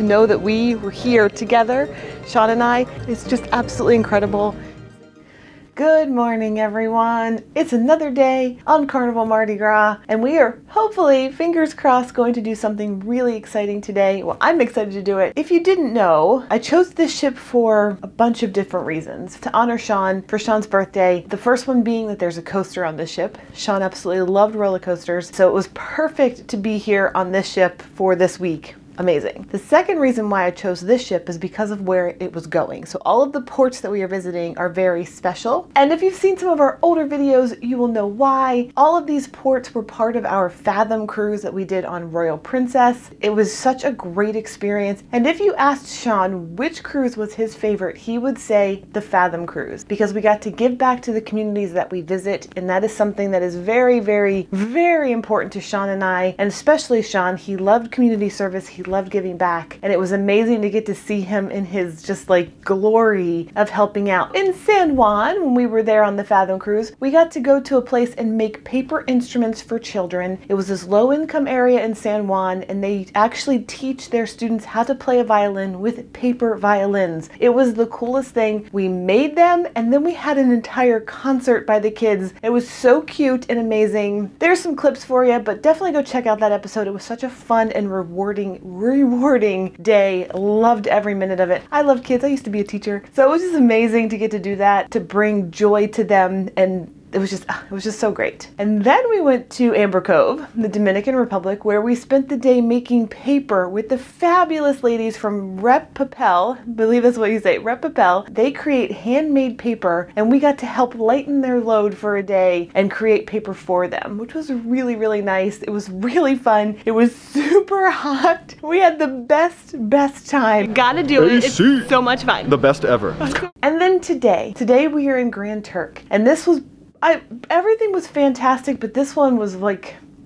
to know that we were here together, Sean and I, is just absolutely incredible. Good morning, everyone. It's another day on Carnival Mardi Gras, and we are hopefully, fingers crossed, going to do something really exciting today. Well, I'm excited to do it. If you didn't know, I chose this ship for a bunch of different reasons. To honor Sean for Sean's birthday, the first one being that there's a coaster on this ship. Sean absolutely loved roller coasters, so it was perfect to be here on this ship for this week. Amazing. The second reason why I chose this ship is because of where it was going. So all of the ports that we are visiting are very special. And if you've seen some of our older videos, you will know why. All of these ports were part of our Fathom cruise that we did on Royal Princess. It was such a great experience. And if you asked Sean which cruise was his favorite, he would say the Fathom cruise, because we got to give back to the communities that we visit. And that is something that is very, very, very important to Sean and I, and especially Sean. He loved community service. He loved giving back, and it was amazing to get to see him in his just like glory of helping out. In San Juan, when we were there on the Fathom cruise, we got to go to a place and make paper instruments for children. It was this low-income area in San Juan, and they actually teach their students how to play a violin with paper violins. It was the coolest thing. We made them, and then we had an entire concert by the kids. It was so cute and amazing. There's some clips for you, but definitely go check out that episode. It was such a fun and rewarding day. Loved every minute of it. I love kids. I used to be a teacher. So it was just amazing to get to do that, to bring joy to them, and it was just so great. And then we went to Amber Cove, the Dominican Republic, where we spent the day making paper with the fabulous ladies from Rep Papel. I believe that's what you say, Rep Papel. They create handmade paper, and we got to help lighten their load for a day and create paper for them, which was really, really nice. It was really fun. It was super hot. We had the best time. Gotta do it. It's so much fun. The best ever. And then today we are in Grand Turk, and this was everything was fantastic, but this one was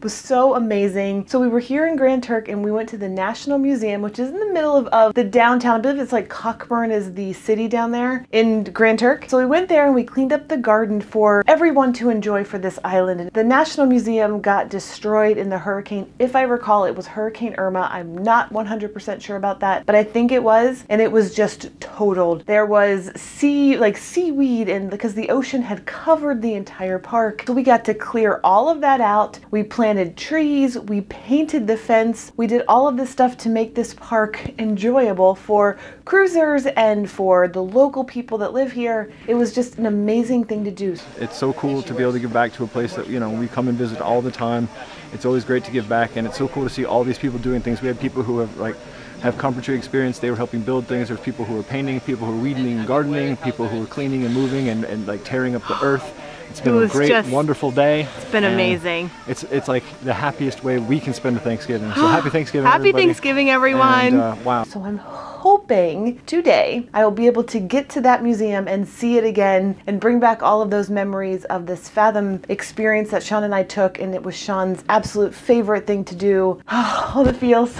so amazing. So we were here in Grand Turk, and we went to the National Museum, which is in the middle of the downtown. I believe it's like Cockburn is the city down there in Grand Turk. So we went there and we cleaned up the garden for everyone to enjoy for this island. And the National Museum got destroyed in the hurricane. If I recall, it was Hurricane Irma. I'm not 100% sure about that, but I think it was, and it was just totaled. There was seaweed, and because the ocean had covered the entire park. So we got to clear all of that out. We planted trees, we painted the fence, we did all of this stuff to make this park enjoyable for cruisers and for the local people that live here. It was just an amazing thing to do. It's so cool to be able to give back to a place that, you know, we come and visit all the time. It's always great to give back, and it's so cool to see all these people doing things. We had people who have carpentry experience. They were helping build things. There's people who were painting, people who were weeding and gardening, people who were cleaning and moving and like tearing up the earth. It's been a great, wonderful day. It's been amazing. It's like the happiest way we can spend a Thanksgiving. So happy Thanksgiving, Happy everybody. Thanksgiving, everyone. And, wow. So I'm hoping today I will be able to get to that museum and see it again and bring back all of those memories of this Fathom experience that Sean and I took, and it was Sean's absolute favorite thing to do. All the feels.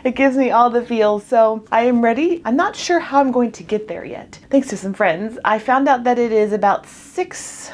It gives me all the feels, so I am ready. I'm not sure how I'm going to get there yet. Thanks to some friends, I found out that it is about I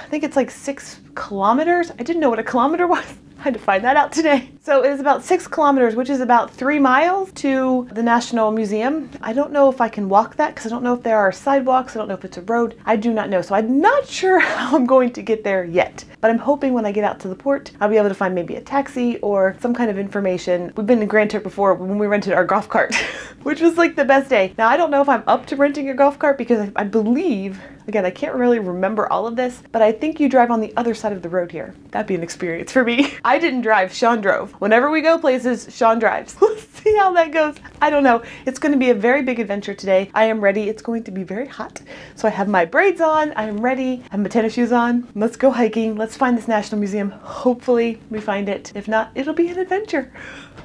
think it's like 6 kilometers. I didn't know what a kilometer was. I had to find that out today. So it is about 6 kilometers, which is about 3 miles to the National Museum. I don't know if I can walk that because I don't know if there are sidewalks. I don't know if it's a road. I do not know. So I'm not sure how I'm going to get there yet. But I'm hoping when I get out to the port, I'll be able to find maybe a taxi or some kind of information. We've been to Grand Turk before when we rented our golf cart, which was like the best day. Now, I don't know if I'm up to renting a golf cart because I believe, again, I can't really remember all of this, but I think you drive on the other side of the road here. That'd be an experience for me. I didn't drive, Sean drove. Whenever we go places, Sean drives. We'll see how that goes. I don't know. It's going to be a very big adventure today. I am ready. It's going to be very hot. So I have my braids on. I am ready. I have my tennis shoes on. Let's go hiking. Let's find this National Museum. Hopefully we find it. If not, it'll be an adventure.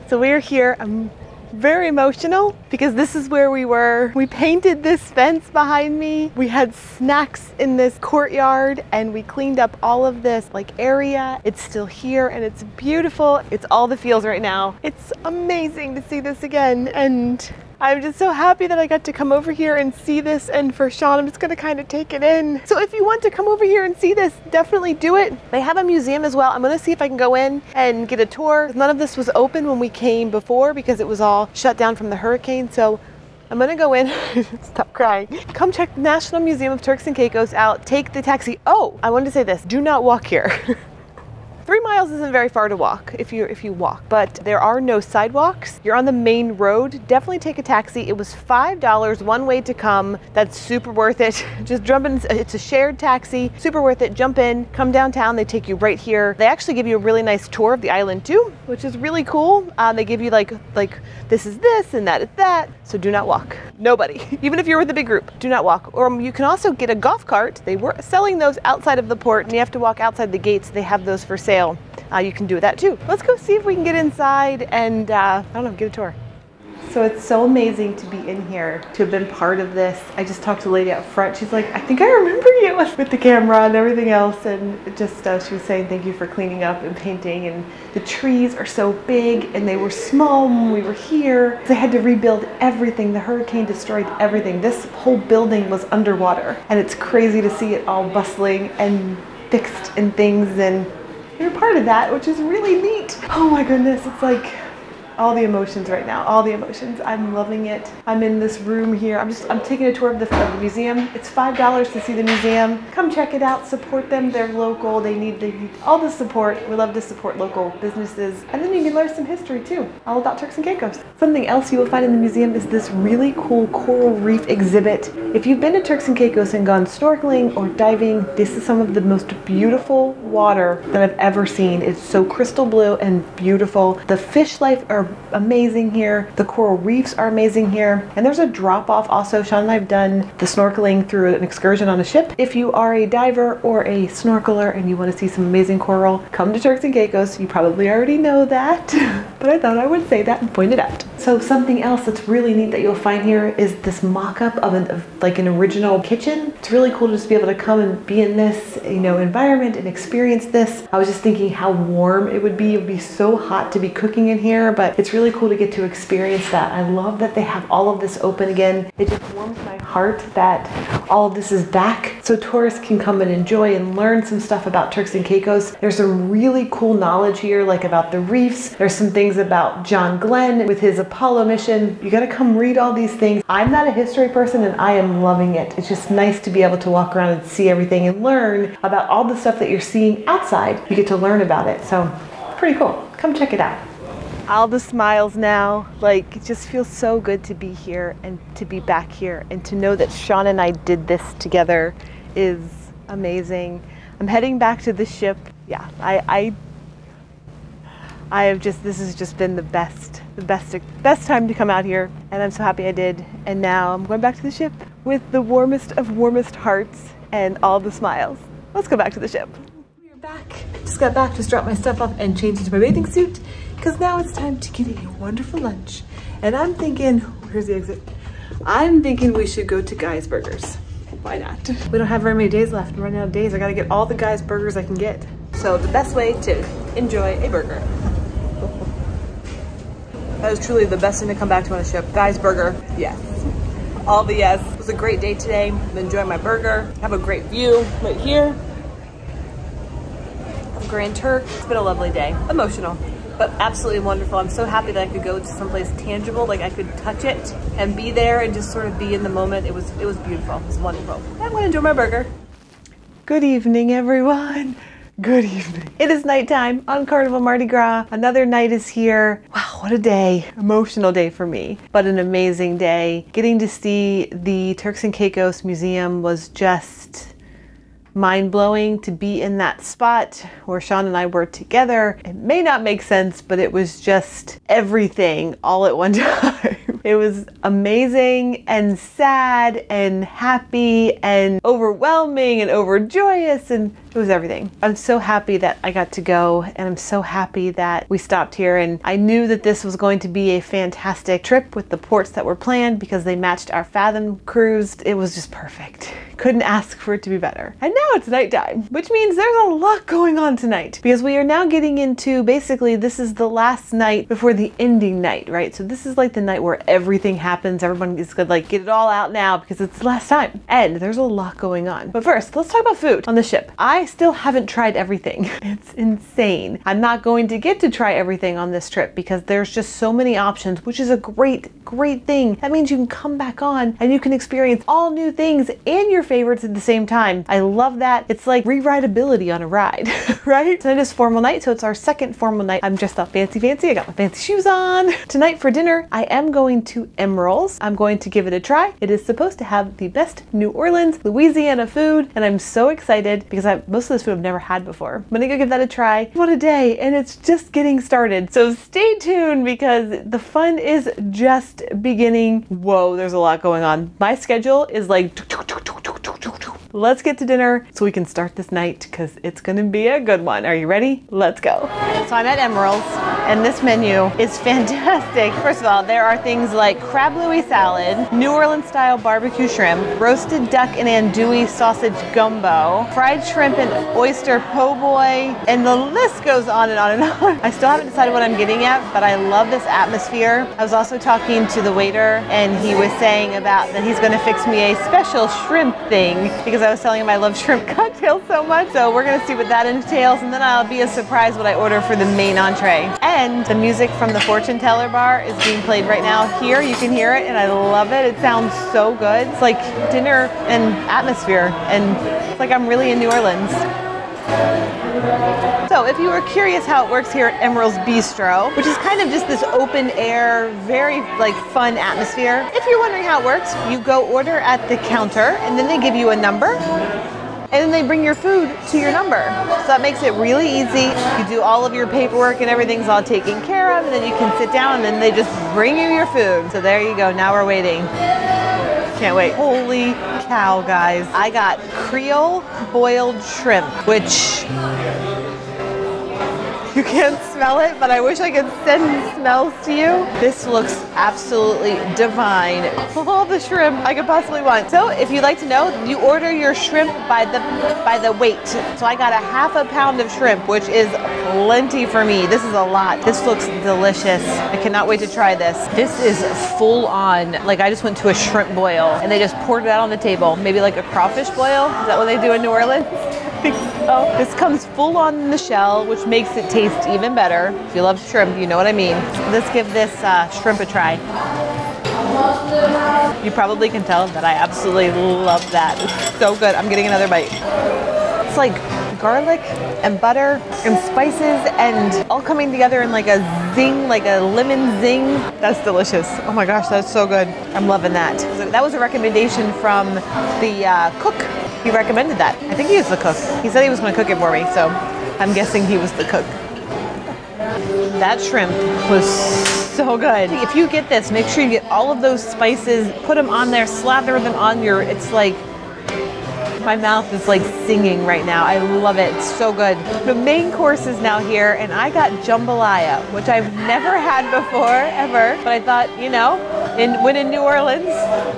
So we're here. I'm very emotional because this is where we were. We painted this fence behind me. We had snacks in this courtyard, and we cleaned up all of this area. It's still here and it's beautiful. It's all the feels right now. It's amazing to see this again, and I'm just so happy that I got to come over here and see this, and for Sean, I'm just gonna kind of take it in. So if you want to come over here and see this, definitely do it. They have a museum as well. I'm gonna see if I can go in and get a tour. None of this was open when we came before because it was all shut down from the hurricane, so I'm gonna go in. Stop crying. Come check the National Museum of Turks and Caicos out. Take the taxi. Oh, I wanted to say this. Do not walk here. 3 miles isn't very far to walk if you walk, but there are no sidewalks. You're on the main road. Definitely take a taxi. It was $5 one way to come. That's super worth it. Just jump in. It's a shared taxi. Super worth it. Jump in, come downtown. They take you right here. They actually give you a really nice tour of the island too, which is really cool. They give you like this is this and that is that. So do not walk. Nobody, even if you're with a big group, do not walk. Or you can also get a golf cart. They were selling those outside of the port, and you have to walk outside the gates. They have those for sale. You can do that too. Let's go see if we can get inside and I don't know, get a tour. So it's so amazing to be in here, to have been part of this. I just talked to the lady out front. She's like, I think I remember you with the camera and everything else. And it just, she was saying thank you for cleaning up and painting. And the trees are so big and they were small when we were here. They had to rebuild everything. The hurricane destroyed everything. This whole building was underwater. And it's crazy to see it all bustling and fixed and things, and you're part of that, which is really neat. Oh my goodness, it's like all the emotions right now, all the emotions. I'm loving it. I'm in this room here. I'm taking a tour of the museum. It's $5 to see the museum. Come check it out, support them. They're local. They need all the support. We love to support local businesses. And then you can learn some history too, all about Turks and Caicos. Something else you will find in the museum is this really cool coral reef exhibit. If you've been to Turks and Caicos and gone snorkeling or diving, this is some of the most beautiful water that I've ever seen. It's so crystal blue and beautiful. The fish life are amazing here. The coral reefs are amazing here. And there's a drop off also. Sean and I have done the snorkeling through an excursion on a ship. If you are a diver or a snorkeler and you want to see some amazing coral, come to Turks and Caicos. You probably already know that, but I thought I would say that and point it out. So something else that's really neat that you'll find here is this mock-up of like an original kitchen. It's really cool to just be able to come and be in this, environment and experience this. I was just thinking how warm it would be. It would be so hot to be cooking in here, but it's really cool to get to experience that. I love that they have all of this open again. It just warms my heart that all of this is back so tourists can come and enjoy and learn some stuff about Turks and Caicos. There's some really cool knowledge here, like about the reefs. There's some things about John Glenn with his Apollo mission. You gotta come read all these things. I'm not a history person and I am loving it. It's just nice to be able to walk around and see everything and learn about all the stuff that you're seeing outside. You get to learn about it. So pretty cool. Come check it out. All the smiles now, like it just feels so good to be here and to be back here and to know that Sean and I did this together is amazing. I'm heading back to the ship. Yeah, I have just, this has just been the best time to come out here, and I'm so happy I did. And now I'm going back to the ship with the warmest of warmest hearts and all the smiles. Let's go back to the ship. We're back. Just got back, just dropped my stuff off and changed into my bathing suit, because now it's time to get a wonderful lunch. And I'm thinking, where's the exit? I'm thinking we should go to Guy's Burgers. Why not? We don't have very many days left. I'm running out of days. I gotta get all the Guy's Burgers I can get. So the best way to enjoy a burger. That was truly the best thing to come back to on a ship. Guy's Burger, yes. All the yes. It was a great day today. I'm enjoying my burger. Have a great view right here of Grand Turk. It's been a lovely day. Emotional, but absolutely wonderful. I'm so happy that I could go to someplace tangible, like I could touch it and be there and just sort of be in the moment. It was beautiful. It was wonderful. I'm gonna enjoy my burger. Good evening, everyone. Good evening. It is nighttime on Carnival Mardi Gras. Another night is here. Wow, what a day. Emotional day for me, but an amazing day. Getting to see the Turks and Caicos Museum was just mind-blowing. To be in that spot where Sean and I were together. It may not make sense, but it was just everything all at one time. It was amazing and sad and happy and overwhelming and overjoyous, and it was everything. I'm so happy that I got to go, and I'm so happy that we stopped here, and I knew that this was going to be a fantastic trip with the ports that were planned because they matched our Fathom cruise. It was just perfect. Couldn't ask for it to be better. And now it's nighttime, which means there's a lot going on tonight because we are now getting into, basically this is the last night before the ending night, right? So this is like the night where everything happens. Everyone is gonna like get it all out now because it's the last time. And there's a lot going on. But first, let's talk about food on the ship. I still haven't tried everything. It's insane. I'm not going to get to try everything on this trip because there's just so many options, which is a great thing. That means you can come back on and you can experience all new things and your favorites at the same time. I love that. It's like re-rideability on a ride, right? Tonight is formal night, so it's our second formal night. I'm dressed up fancy. I got my fancy shoes on. Tonight for dinner, I am going to Emeril's. I'm going to give it a try. It is supposed to have the best New Orleans, Louisiana food, and I'm so excited because most of this food I've never had before. I'm gonna go give that a try. What a day, and it's just getting started. So stay tuned because the fun is just beginning. Whoa, there's a lot going on. My schedule is like, let's get to dinner so we can start this night because it's gonna be a good one. Are you ready? Let's go. So I'm at Emeril's and this menu is fantastic. First of all, there are things like crab louis salad, New Orleans style barbecue shrimp, roasted duck and andouille sausage gumbo, fried shrimp and oyster po' boy, and the list goes on and on and on. I still haven't decided what I'm getting yet, but I love this atmosphere. I was also talking to the waiter and he was saying about that he's gonna fix me a special shrimp thing because I was telling him I love shrimp cocktails so much. So we're gonna see what that entails, and then I'll be surprised what I order for the main entree. And the music from the fortune teller bar is being played right now here. You can hear it and I love it. It sounds so good. It's like dinner and atmosphere, and it's like I'm really in New Orleans. So if you were curious how it works here at Emeril's Bistro, which is kind of just this open air, very like fun atmosphere. If you're wondering how it works, you go order at the counter and then they give you a number and then they bring your food to your number. So that makes it really easy. You do all of your paperwork and everything's all taken care of, and then you can sit down and then they just bring you your food. So there you go, now we're waiting. Can't wait. Holy cow, guys. I got Creole boiled shrimp, which you can't smell it, but I wish I could send smells to you. This looks absolutely divine. All the shrimp I could possibly want. So if you'd like to know, you order your shrimp by the weight. So I got a ½ pound of shrimp, which is plenty for me. This is a lot. This looks delicious. I cannot wait to try this. This is full on, like I just went to a shrimp boil and they just poured it out on the table. Maybe like a crawfish boil. Is that what they do in New Orleans? I think so. This comes full on in the shell, which makes it taste even better. If you love shrimp, you know what I mean. Let's give this shrimp a try. You probably can tell that I absolutely love that. It's so good. I'm getting another bite. It's like garlic and butter and spices and all coming together in like a zing, like a lemon zing. That's delicious. Oh my gosh, that's so good. I'm loving that. That was a recommendation from the cook. He recommended that. I think he was the cook. He said he was going to cook it for me, so I'm guessing he was the cook. That shrimp was so good. If you get this, make sure you get all of those spices, put them on there, slather them on your, it's like, my mouth is like singing right now. I love it. It's so good. The main course is now here, and I got jambalaya, which I've never had before, ever. But I thought, you know, when in New Orleans,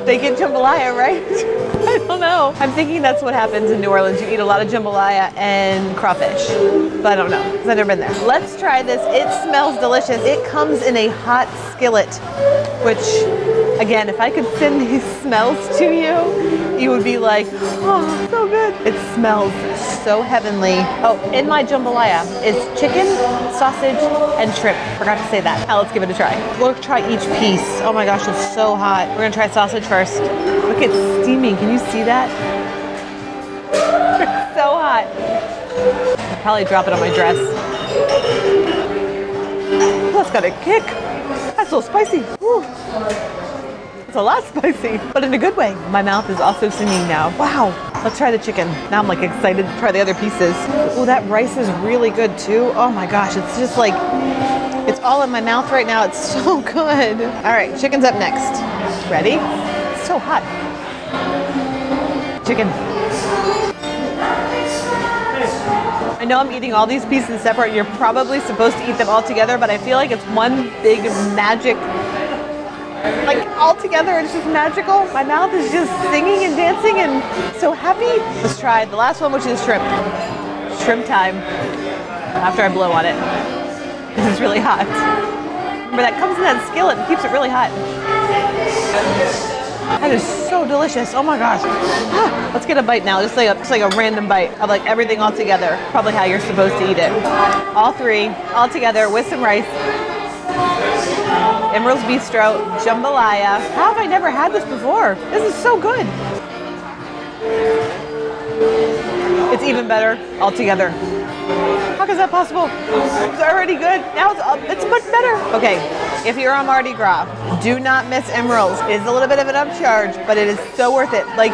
they get jambalaya, right? I don't know. I'm thinking that's what happens in New Orleans. You eat a lot of jambalaya and crawfish. But I don't know, because I've never been there. Let's try this. It smells delicious. It comes in a hot skillet, which, again, if I could send these smells to you, you would be like, oh, so good. It smells so heavenly. Oh, in my jambalaya is chicken, sausage, and shrimp. Forgot to say that. Now let's give it a try. We'll try each piece. Oh my gosh, it's so hot. We're gonna try sausage first. Look, it's steaming. Can you see that? It's so hot. I'll probably drop it on my dress. That's got a kick. That's so spicy. Woo. It's a lot spicy, but in a good way. My mouth is also singing now. Wow. Let's try the chicken. Now I'm like excited to try the other pieces. Oh, that rice is really good too. Oh my gosh, it's just like, it's all in my mouth right now. It's so good. All right, chicken's up next. Ready? It's so hot. Chicken. I know I'm eating all these pieces separate. You're probably supposed to eat them all together, but I feel like it's one big magic like all together. It's just magical. My mouth is just singing and dancing and so happy. Let's try the last one, which is shrimp. Shrimp time. After I blow on it, because it's really hot. Remember, that comes in that skillet and keeps it really hot. That is so delicious. Oh my gosh. Let's get a bite now. Just like a random bite of like everything all together. Probably how you're supposed to eat it. All three, all together with some rice. Emerald's Bistro, jambalaya. How have I never had this before? This is so good. It's even better all together. How is that possible? It's already good. Now it's much better. Okay, if you're on Mardi Gras, do not miss Emerald's. It is a little bit of an upcharge, but it is so worth it. Like,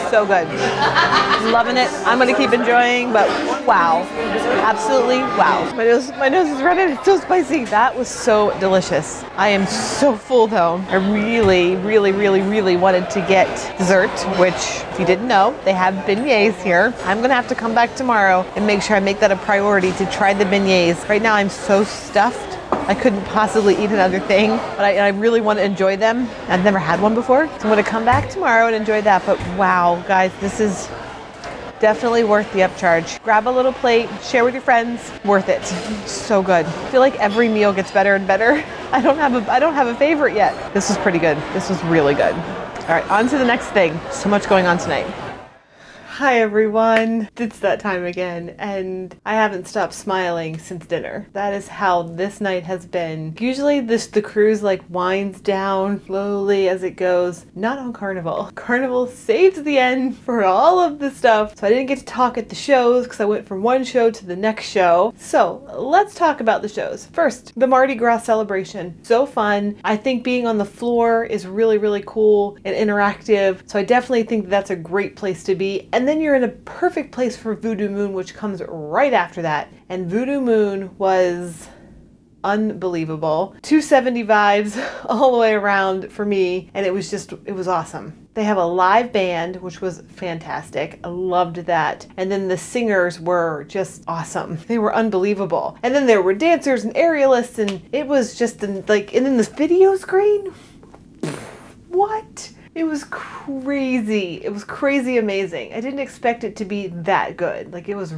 so good. Loving it. I'm gonna keep enjoying, but wow. Absolutely wow. My nose is running. It's so spicy. That was so delicious. I am so full though. I really wanted to get dessert, which if you didn't know, they have beignets here. I'm gonna have to come back tomorrow and make sure I make that a priority to try the beignets. Right now I'm so stuffed. I couldn't possibly eat another thing, but I really want to enjoy them. I've never had one before, so I'm going to come back tomorrow and enjoy that. But wow, guys, this is definitely worth the upcharge. Grab a little plate, share with your friends. Worth it. So good. I feel like every meal gets better and better. I don't have a favorite yet. This was pretty good. This was really good. All right, on to the next thing. So much going on tonight. Hi everyone, it's that time again, and I haven't stopped smiling since dinner. That is how this night has been. Usually the cruise like winds down slowly as it goes. Not on Carnival. Carnival saves the end for all of the stuff. So I didn't get to talk at the shows because I went from one show to the next show. So let's talk about the shows. First, the Mardi Gras celebration. So fun. I think being on the floor is really cool and interactive. So I definitely think that's a great place to be. And then you're in a perfect place for Voodoo Moon, which comes right after that. And Voodoo Moon was unbelievable. 270 vibes all the way around for me, and it was awesome. They have a live band, which was fantastic. I loved that. And then the singers were just awesome. They were unbelievable. And then there were dancers and aerialists, and it was just like, and then this video screen, what? It was crazy. It was crazy amazing. I didn't expect it to be that good. Like, it was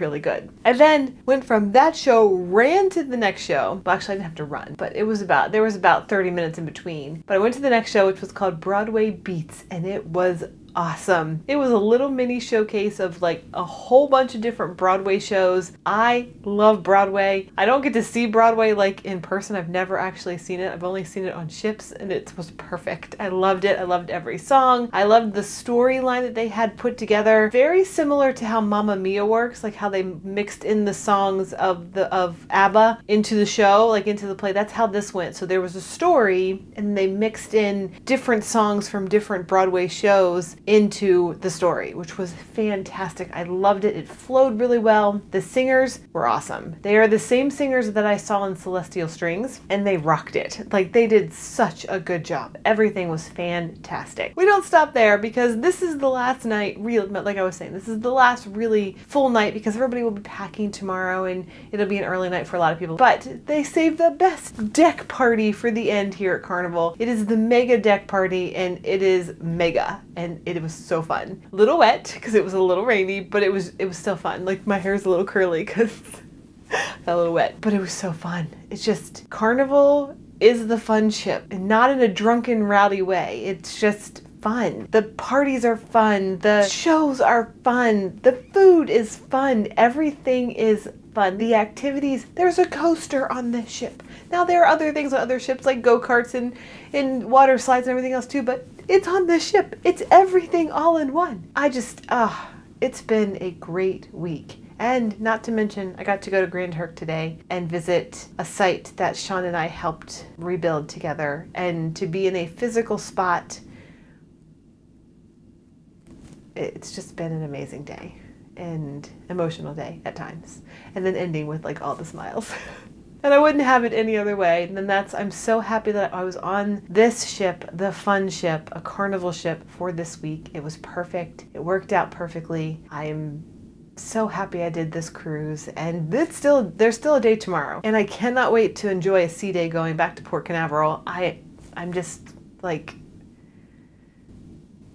really good. I then went from that show, ran to the next show. Well, actually I didn't have to run, but there was about 30 minutes in between. But I went to the next show, which was called Broadway Beats, and it was awesome. It was a little mini showcase of like a whole bunch of different Broadway shows. I love Broadway. I don't get to see Broadway like in person. I've never actually seen it. I've only seen it on ships, and it was perfect. I loved it. I loved every song. I loved the storyline that they had put together. Very similar to how Mamma Mia works, like how they mixed in the songs of ABBA into the show, like into the play. That's how this went. So there was a story, and they mixed in different songs from different Broadway shows into the story, which was fantastic. I loved it. It flowed really well. The singers were awesome. They are the same singers that I saw in Celestial Strings, and they rocked it. Like, they did such a good job. Everything was fantastic. We don't stop there because this is the last night, like I was saying, this is the last really full night because everybody will be packing tomorrow and it'll be an early night for a lot of people. But they saved the best deck party for the end here at Carnival. It is the mega deck party, and it is mega, and it was so fun. A little wet because it was a little rainy, but it was still fun. Like, my hair's a little curly because got a little wet, but it was so fun. It's just, Carnival is the fun ship, and not in a drunken, rowdy way. It's just fun. The parties are fun. The shows are fun. The food is fun. Everything is fun. The activities, there's a coaster on this ship. Now, there are other things on other ships like go-karts and water slides and everything else too, but it's on this ship. It's everything all in one. It's been a great week. And not to mention, I got to go to Grand Turk today and visit a site that Sean and I helped rebuild together, and to be in a physical spot. It's just been an amazing day and emotional day at times, and then ending with like all the smiles. And I wouldn't have it any other way. And then I'm so happy that I was on this ship, the fun ship, a Carnival ship for this week. It was perfect. It worked out perfectly. I am So happy I did this cruise, and there's still a day tomorrow, and I cannot wait to enjoy a sea day going back to Port Canaveral. I'm just like,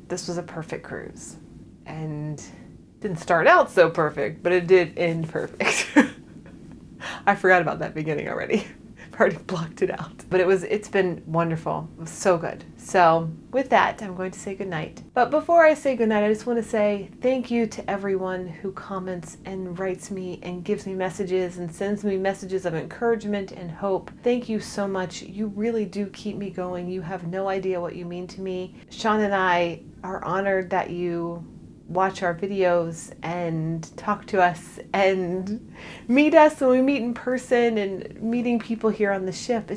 this was a perfect cruise, and didn't start out so perfect, but it did end perfect. I forgot about that beginning already. I've already blocked it out. But it's been wonderful. It was so good. So with that, I'm going to say goodnight. But before I say goodnight, I just want to say thank you to everyone who comments and writes me and gives me messages and sends me messages of encouragement and hope. Thank you so much. You really do keep me going. You have no idea what you mean to me. Sean and I are honored that you watch our videos and talk to us and meet us when we meet in person, and meeting people here on the ship.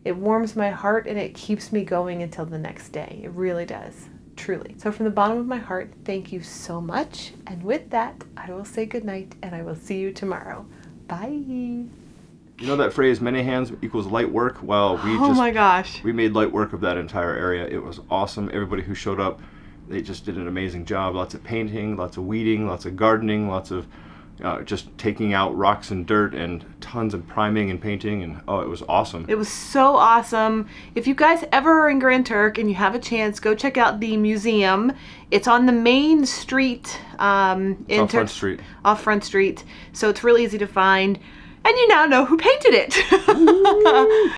It warms my heart and it keeps me going until the next day. It really does, truly. So from the bottom of my heart, thank you so much. And with that, I will say goodnight, and I will see you tomorrow. Bye. You know that phrase, many hands equals light work? Well, Oh my gosh. we made light work of that entire area. It was awesome. Everybody who showed up, they just did an amazing job. Lots of painting, lots of weeding, lots of gardening, lots of just taking out rocks and dirt, and tons of priming and painting, and oh, it was awesome. It was so awesome. If you guys ever are in Grand Turk and you have a chance, go check out the museum. It's on the main street. Off Front Street. Off Front Street. So it's really easy to find. And you now know who painted it.